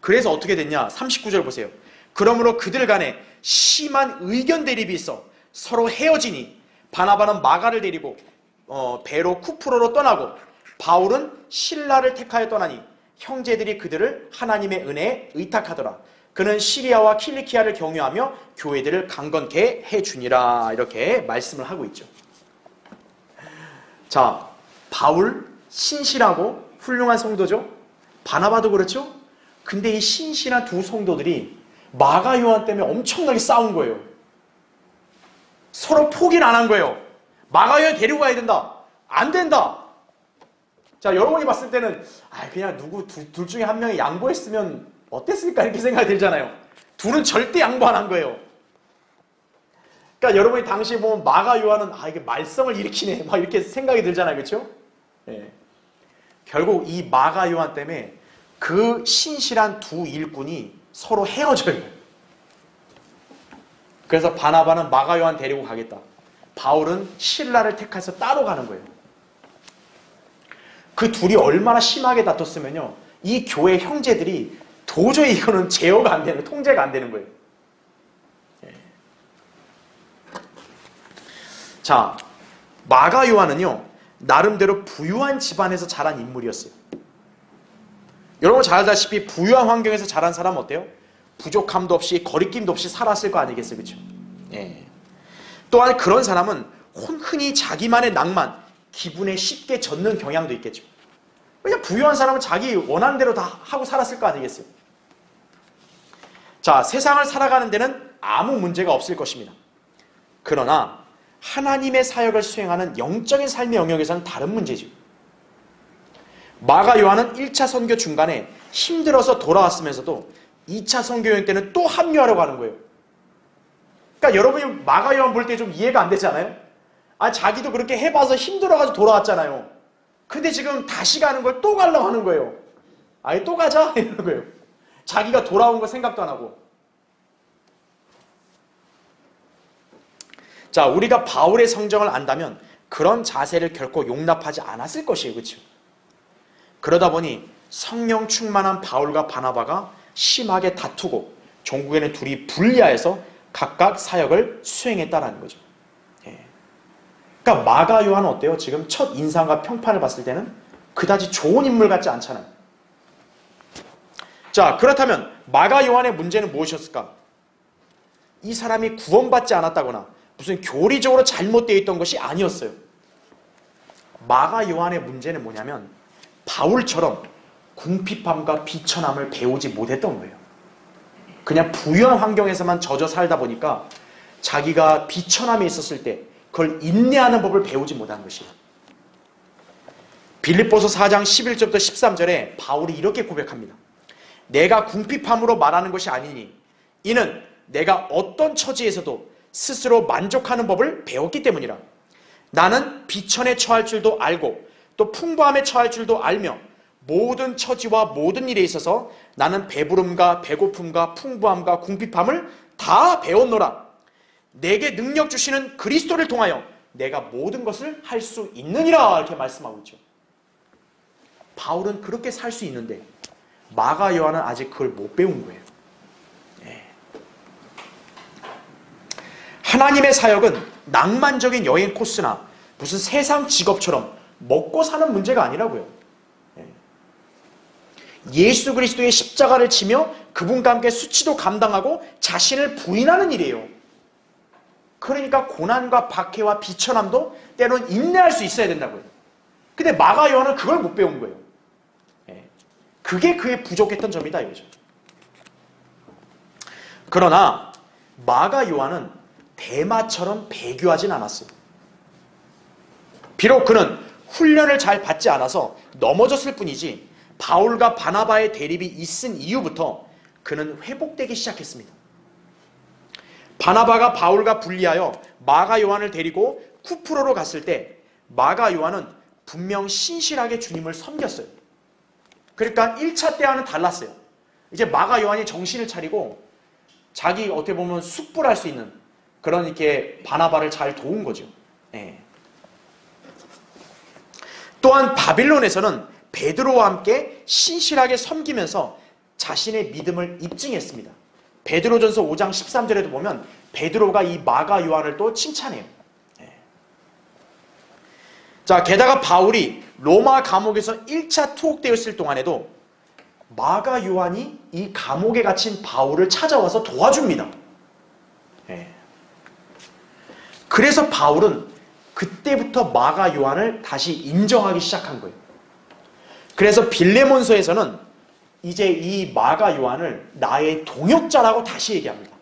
A: 그래서 어떻게 됐냐. 39절 보세요. 그러므로 그들 간에 심한 의견 대립이 있어 서로 헤어지니 바나바는 마가를 데리고 배로 쿠프로로 떠나고 바울은 실라를 택하여 떠나니 형제들이 그들을 하나님의 은혜에 의탁하더라. 그는 시리아와 킬리키아를 경유하며 교회들을 강건케 해주니라. 이렇게 말씀을 하고 있죠. 자, 바울 신실하고 훌륭한 성도죠. 바나바도 그렇죠. 근데 이 신실한 두 성도들이 마가 요한 때문에 엄청나게 싸운 거예요. 서로 포기를 안 한 거예요. 마가 요한 데리고 가야 된다. 안 된다. 자, 여러분이 봤을 때는 그냥 둘 중에 한 명이 양보했으면 어땠을까 이렇게 생각이 들잖아요. 둘은 절대 양보 안 한 거예요. 그러니까 여러분이 당시에 보면 마가 요한은 이게 말썽을 일으키네 막 이렇게 생각이 들잖아요. 그렇죠? 네. 결국 이 마가 요한 때문에 그 신실한 두 일꾼이 서로 헤어져요. 그래서 바나바는 마가 요한 데리고 가겠다. 바울은 실라를 택해서 따로 가는 거예요. 그 둘이 얼마나 심하게 다퉜으면요. 이 교회 형제들이 도저히 이거는 제어가 안 되는, 통제가 안 되는 거예요. 자, 마가 요한은요. 나름대로 부유한 집안에서 자란 인물이었어요. 여러분 잘 알다시피 부유한 환경에서 자란 사람은 어때요? 부족함도 없이 거리낌도 없이 살았을 거 아니겠어요. 그렇죠? 예. 또한 그런 사람은 흔히 자기만의 낭만, 기분에 쉽게 젖는 경향도 있겠죠. 왜냐면 부유한 사람은 자기 원하는 대로 다 하고 살았을 거 아니겠어요. 자, 세상을 살아가는 데는 아무 문제가 없을 것입니다. 그러나 하나님의 사역을 수행하는 영적인 삶의 영역에서는 다른 문제죠. 마가 요한은 1차 선교 중간에 힘들어서 돌아왔으면서도 2차 선교 여행 때는 또 합류하려고 하는 거예요. 그러니까 여러분이 마가 요한 볼 때 좀 이해가 안 되잖아요. 자기도 그렇게 해봐서 힘들어가지고 돌아왔잖아요. 근데 지금 다시 가는 걸 또 가려고 하는 거예요. 또 가자? 이러는 거예요. 자기가 돌아온 거 생각도 안 하고. 자, 우리가 바울의 성정을 안다면 그런 자세를 결코 용납하지 않았을 것이에요. 그렇죠? 그러다 보니 성령 충만한 바울과 바나바가 심하게 다투고 종국에는 둘이 분리하여서 각각 사역을 수행했다는 거죠. 그러니까 마가 요한은 어때요? 지금 첫 인상과 평판을 봤을 때는 그다지 좋은 인물 같지 않잖아요. 자, 그렇다면 마가 요한의 문제는 무엇이었을까? 이 사람이 구원받지 않았다거나 무슨 교리적으로 잘못되어 있던 것이 아니었어요. 마가 요한의 문제는 뭐냐면 바울처럼 궁핍함과 비천함을 배우지 못했던 거예요. 그냥 부유한 환경에서만 젖어 살다 보니까 자기가 비천함에 있었을 때 그걸 인내하는 법을 배우지 못한 것이에요. 빌립보서 4장 11절부터 13절에 바울이 이렇게 고백합니다. 내가 궁핍함으로 말하는 것이 아니니 이는 내가 어떤 처지에서도 스스로 만족하는 법을 배웠기 때문이라. 나는 비천에 처할 줄도 알고 또 풍부함에 처할 줄도 알며 모든 처지와 모든 일에 있어서 나는 배부름과 배고픔과 풍부함과 궁핍함을 다 배웠노라. 내게 능력 주시는 그리스도를 통하여 내가 모든 것을 할 수 있느니라. 이렇게 말씀하고 있죠. 바울은 그렇게 살 수 있는데 마가 요한은 아직 그걸 못 배운 거예요. 하나님의 사역은 낭만적인 여행 코스나 무슨 세상 직업처럼 먹고 사는 문제가 아니라고요. 예수 그리스도의 십자가를 지며 그분과 함께 수치도 감당하고 자신을 부인하는 일이에요. 그러니까 고난과 박해와 비천함도 때로는 인내할 수 있어야 된다고요. 근데 마가 요한은 그걸 못 배운 거예요. 그게 그의 부족했던 점이다 이거죠. 그러나 마가 요한은 대마처럼 배교하진 않았어요. 비록 그는 훈련을 잘 받지 않아서 넘어졌을 뿐이지 바울과 바나바의 대립이 있은 이후부터 그는 회복되기 시작했습니다. 바나바가 바울과 분리하여 마가 요한을 데리고 쿠프로로 갔을 때 마가 요한은 분명 신실하게 주님을 섬겼어요. 그러니까 1차 때와는 달랐어요. 이제 마가 요한이 정신을 차리고 자기 어떻게 보면 숙불할 수 있는 그런 이렇게 바나바를 잘 도운 거죠. 또한 바빌론에서는 베드로와 함께 신실하게 섬기면서 자신의 믿음을 입증했습니다. 베드로전서 5장 13절에도 보면 베드로가 이 마가 요한을 또 칭찬해요. 자, 게다가 바울이 로마 감옥에서 1차 투옥되었을 동안에도 마가 요한이 이 감옥에 갇힌 바울을 찾아와서 도와줍니다. 그래서 바울은 그때부터 마가 요한을 다시 인정하기 시작한 거예요. 그래서 빌레몬서에서는 이제 이 마가 요한을 나의 동역자라고 다시 얘기합니다.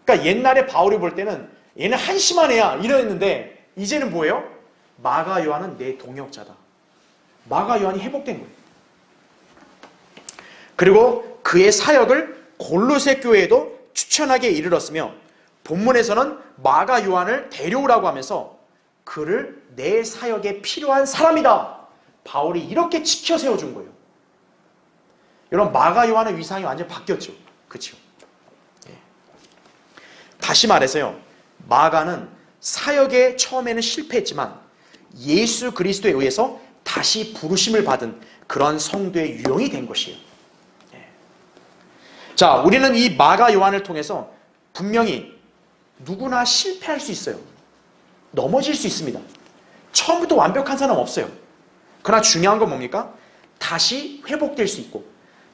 A: 그러니까 옛날에 바울이 볼 때는 얘는 한심한 애야 이랬는데 이제는 뭐예요? 마가 요한은 내 동역자다. 마가 요한이 회복된 거예요. 그리고 그의 사역을 골로새 교회에도 추천하게 이르렀으며 본문에서는 마가 요한을 데려오라고 하면서 그를 내 사역에 필요한 사람이다. 바울이 이렇게 지켜 세워준 거예요. 여러분 마가 요한의 위상이 완전히 바뀌었죠. 그렇죠? 다시 말해서요. 마가는 사역에 처음에는 실패했지만 예수 그리스도에 의해서 다시 부르심을 받은 그런 성도의 유형이 된 것이에요. 자, 우리는 이 마가 요한을 통해서 분명히 누구나 실패할 수 있어요. 넘어질 수 있습니다. 처음부터 완벽한 사람 없어요. 그러나 중요한 건 뭡니까? 다시 회복될 수 있고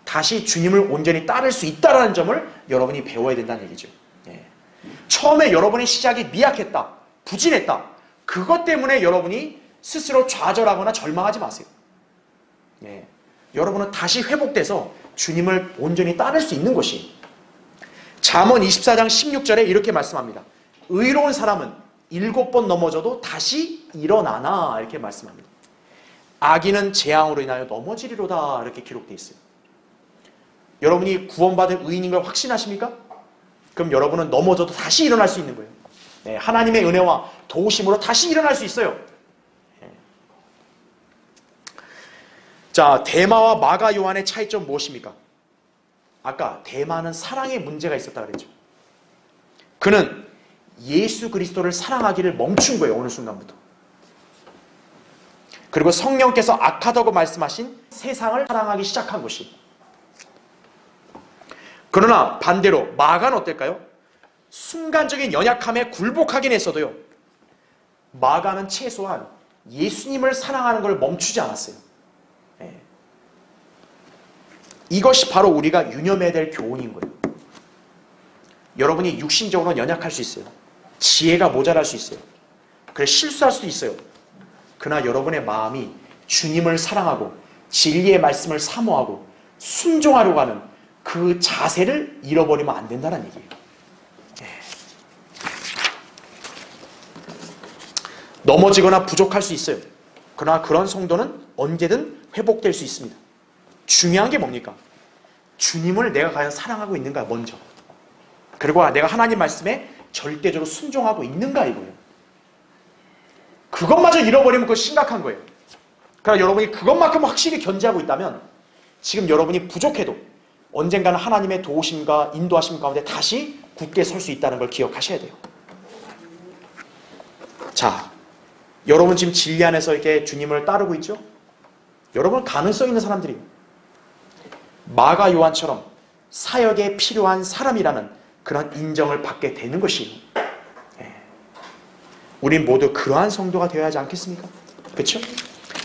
A: 다시 주님을 온전히 따를 수 있다는 점을 여러분이 배워야 된다는 얘기죠. 처음에 여러분의 시작이 미약했다, 부진했다. 그것 때문에 여러분이 스스로 좌절하거나 절망하지 마세요. 여러분은 다시 회복돼서 주님을 온전히 따를 수 있는 것이 잠언 24장 16절에 이렇게 말씀합니다. 의로운 사람은 7번 넘어져도 다시 일어나나 이렇게 말씀합니다. 악인은 재앙으로 인하여 넘어지리로다 이렇게 기록되어 있어요. 여러분이 구원받은 의인인 걸 확신하십니까? 그럼 여러분은 넘어져도 다시 일어날 수 있는 거예요. 하나님의 은혜와 도우심으로 다시 일어날 수 있어요. 자, 데마와 마가 요한의 차이점 무엇입니까? 아까 데마는 사랑의 문제가 있었다 그랬죠. 그는 예수 그리스도를 사랑하기를 멈춘 거예요. 어느 순간부터. 그리고 성령께서 악하다고 말씀하신 세상을 사랑하기 시작한 것이. 그러나 반대로 마가는 어떨까요? 순간적인 연약함에 굴복하긴 했어도요. 마가는 최소한 예수님을 사랑하는 걸 멈추지 않았어요. 이것이 바로 우리가 유념해야 될 교훈인 거예요. 여러분이 육신적으로 연약할 수 있어요. 지혜가 모자랄 수 있어요. 그래서 실수할 수도 있어요. 그러나 여러분의 마음이 주님을 사랑하고 진리의 말씀을 사모하고 순종하려고 하는 그 자세를 잃어버리면 안 된다는 얘기예요. 넘어지거나 부족할 수 있어요. 그러나 그런 성도는 언제든 회복될 수 있습니다. 중요한 게 뭡니까? 주님을 내가 과연 사랑하고 있는가 먼저. 그리고 내가 하나님 말씀에 절대적으로 순종하고 있는가 이거예요. 그것마저 잃어버리면 그거 심각한 거예요. 그러나 여러분이 그것만큼 확실히 견지하고 있다면 지금 여러분이 부족해도 언젠가는 하나님의 도우심과 인도하심 가운데 다시 굳게 설 수 있다는 걸 기억하셔야 돼요. 자, 여러분 지금 진리 안에서 이렇게 주님을 따르고 있죠? 여러분 가능성 있는 사람들이에요. 마가 요한처럼 사역에 필요한 사람이라는 그런 인정을 받게 되는 것이에요. 우린 모두 그러한 성도가 되어야 하지 않겠습니까? 그렇죠?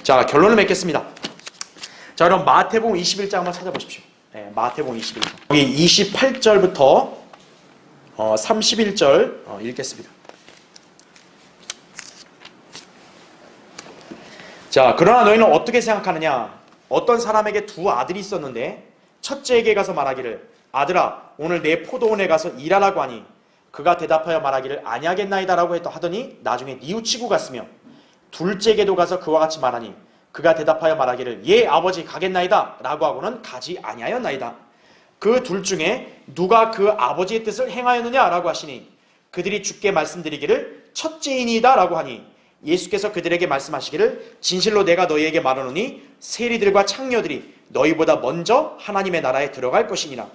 A: 자, 결론을 맺겠습니다. 자, 그럼 마태복음 21장 한번 찾아보십시오. 마태복음 21장. 여기 28절부터 31절 읽겠습니다. 자, 그러나 너희는 어떻게 생각하느냐? 어떤 사람에게 두 아들이 있었는데 첫째에게 가서 말하기를 아들아 오늘 내 포도원에 가서 일하라고 하니 그가 대답하여 말하기를 아니하겠나이다라고 하더니 나중에 뉘우치고 갔으며 둘째에게도 가서 그와 같이 말하니 그가 대답하여 말하기를 예 아버지 가겠나이다 라고 하고는 가지 아니하였나이다. 그 둘 중에 누가 그 아버지의 뜻을 행하였느냐 라고 하시니 그들이 주께 말씀드리기를 첫째이니이다 라고 하니 예수께서 그들에게 말씀하시기를 진실로 내가 너희에게 말하노니 세리들과 창녀들이 너희보다 먼저 하나님의 나라에 들어갈 것이니라.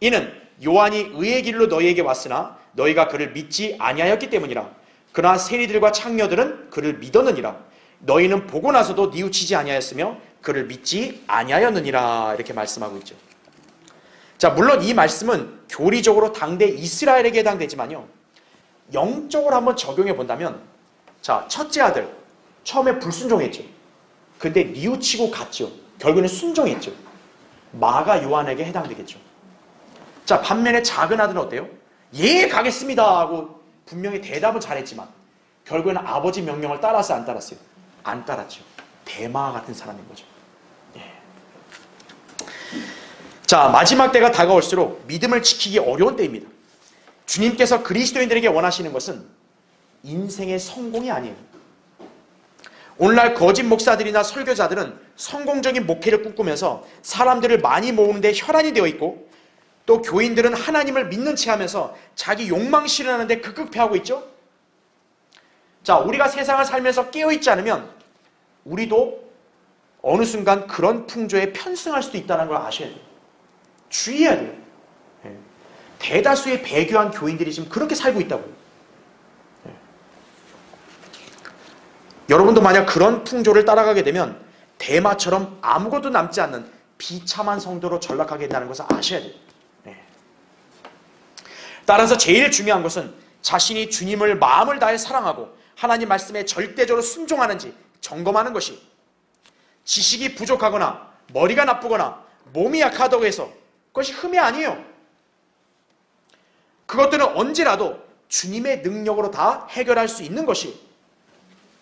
A: 이는 요한이 의의 길로 너희에게 왔으나 너희가 그를 믿지 아니하였기 때문이라. 그러나 세리들과 창녀들은 그를 믿었느니라. 너희는 보고 나서도 뉘우치지 아니하였으며 그를 믿지 아니하였느니라. 이렇게 말씀하고 있죠. 자, 물론 이 말씀은 교리적으로 당대 이스라엘에게 해당되지만요, 영적으로 한번 적용해 본다면, 자, 첫째 아들 처음에 불순종했죠. 근데 뉘우치고 갔죠. 결국에는 순종했죠. 마가 요한에게 해당되겠죠. 자, 반면에 작은 아들은 어때요? 예 가겠습니다 하고 분명히 대답은 잘했지만 결국에는 아버지 명령을 따랐어요, 안 따랐어요? 안 따랐죠. 대마와 같은 사람인 거죠. 예. 자, 마지막 때가 다가올수록 믿음을 지키기 어려운 때입니다. 주님께서 그리스도인들에게 원하시는 것은 인생의 성공이 아니에요. 오늘날 거짓 목사들이나 설교자들은 성공적인 목회를 꿈꾸면서 사람들을 많이 모으는 데 혈안이 되어 있고, 또 교인들은 하나님을 믿는 채 하면서 자기 욕망 실현하는 데 급급해하고 있죠. 자, 우리가 세상을 살면서 깨어있지 않으면 우리도 어느 순간 그런 풍조에 편승할 수도 있다는 걸 아셔야 돼요. 주의해야 돼요. 대다수의 배교한 교인들이 지금 그렇게 살고 있다고요. 여러분도 만약 그런 풍조를 따라가게 되면 대마처럼 아무것도 남지 않는 비참한 성도로 전락하게 된다는 것을 아셔야 돼요. 따라서 제일 중요한 것은 자신이 주님을 마음을 다해 사랑하고 하나님 말씀에 절대적으로 순종하는지 점검하는 것이, 지식이 부족하거나 머리가 나쁘거나 몸이 약하다고 해서 그것이 흠이 아니에요. 그것들은 언제라도 주님의 능력으로 다 해결할 수 있는 것이,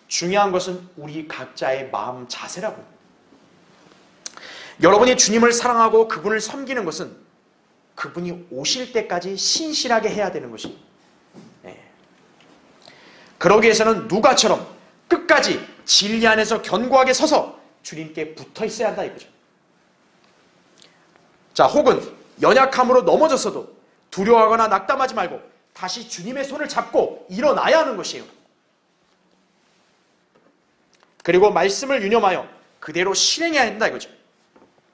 A: 중요한 것은 우리 각자의 마음 자세라고요. 여러분이 주님을 사랑하고 그분을 섬기는 것은 그분이 오실 때까지 신실하게 해야 되는 것이, 그러기 위해서는 누가처럼 끝까지 진리 안에서 견고하게 서서 주님께 붙어 있어야 한다 이거죠. 자, 혹은 연약함으로 넘어졌어도 두려워하거나 낙담하지 말고 다시 주님의 손을 잡고 일어나야 하는 것이에요. 그리고 말씀을 유념하여 그대로 실행해야 한다 이거죠.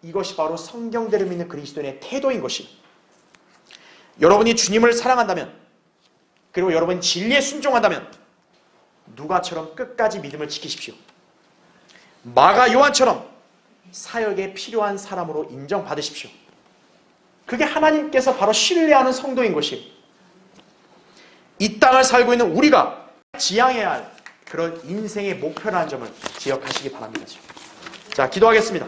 A: 이것이 바로 성경대로 믿는 그리스도인의 태도인 것이, 여러분이 주님을 사랑한다면, 그리고 여러분이 진리에 순종한다면 누가처럼 끝까지 믿음을 지키십시오. 마가 요한처럼 사역에 필요한 사람으로 인정받으십시오. 그게 하나님께서 바로 신뢰하는 성도인 것이에요. 이 땅을 살고 있는 우리가 지향해야 할 그런 인생의 목표라는 점을 기억하시기 바랍니다. 자, 기도하겠습니다.